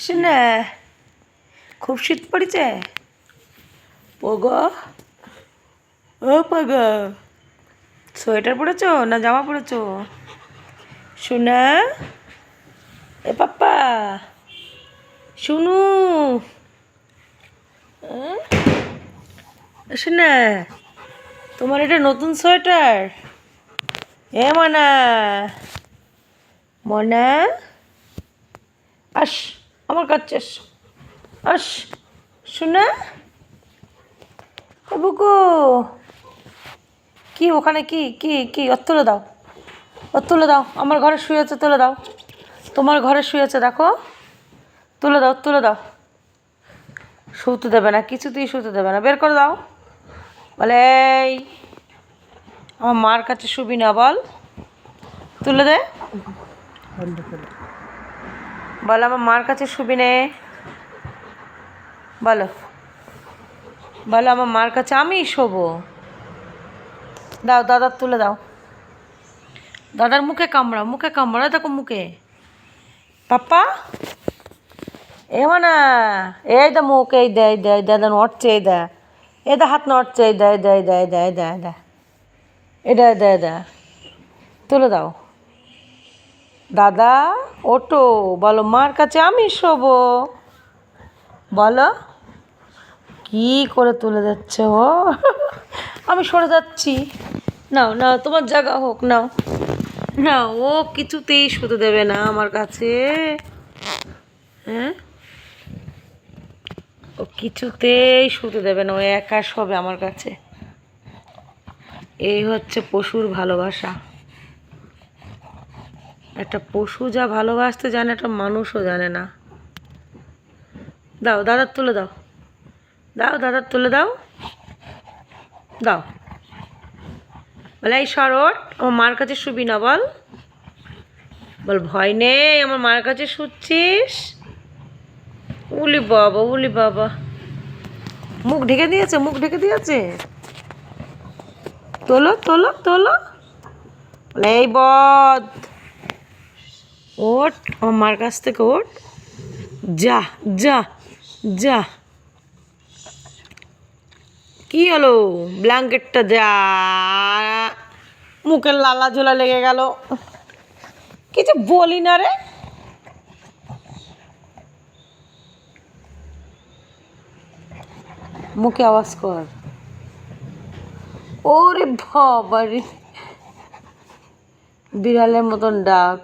শুনে খুব শীত পড়েছে। পগো ও পগো, সোয়েটার পরেছো না জামা পরেছো? শুনে এ পাপ্পা শুনু শুনে, তোমার এটা নতুন সোয়েটার? এ মনা মনা আস আমার কাছে আস আস শুনে এ বুকু, কি ওখানে কি কি কি ওর তুলে দাও, ওর তুলে দাও। আমার ঘরে শুয়ে আছে, তুলে দাও। তোমার ঘরে শুয়ে আছে, দেখো, তুলে দাও তুলে দাও। শুতে দেবে না, কিছুতেই শুতে দেবে না, বের করে দাও। বলে এই আমার মার কাছে শুবি না, বল, তুলে দে। বল আমার মার কাছে শুবি নে, বলো বলো আমার মার কাছে আমি শোবো। দাও দাদার তুলে দাও, দাদার মুখে কামড়াও, মুখে কামড়াও, দেখো মুখে। পাপ্পা এ না, এই দা মুখ, এই দেয় দেয় দাদা নড়ছে, এই দা, এই দা হাত নড়ছে, এই দেয় দেয় দেয় দেয় দেয় দেয়, এটা দেয় দেয়, তুলে দাও। দাদা ওটো, বলো মার কাছে আমি শোবো, বলো। কি করে তুলে যাচ্ছে ও, আমি সরে যাচ্ছি। নাও নাও, তোমার জায়গা হোক, নাও নাও। ও কিছুতেই শুতে দেবে না আমার কাছে, হ্যাঁ, ও কিছুতেই শুতে দেবে না, ও একা শোবে আমার কাছে। এই হচ্ছে পশুর ভালোবাসা। একটা পশু যা ভালোবাসতে জানে, একটা মানুষও জানে না। দাও দাদার তুলে দাও, দাও দাদার তুলে দাও, দাও। বলে এই শরৎ, আমার মার কাছে শুবি না, বল, বল ভয় নেই, আমার মার কাছে শুচ্ছিস। উলি বাবা উলি বাবা, মুখ ঢেকে দিয়েছে, মুখ ঢেকে দিয়েছে। তোলো তোলো তোলো, বলে এই বদ, ওঠ আমার মার কাছ থেকে, ওঠ, যা যা যা। কি হলো, ব্ল্যাঙ্কেটটা যা, মুখের লালা ঝোলা লেগে গেল, কিছু বলি না রে। মুখে আওয়াজ কর, ওরে বাবা রে, বিড়ালের মতন ডাক।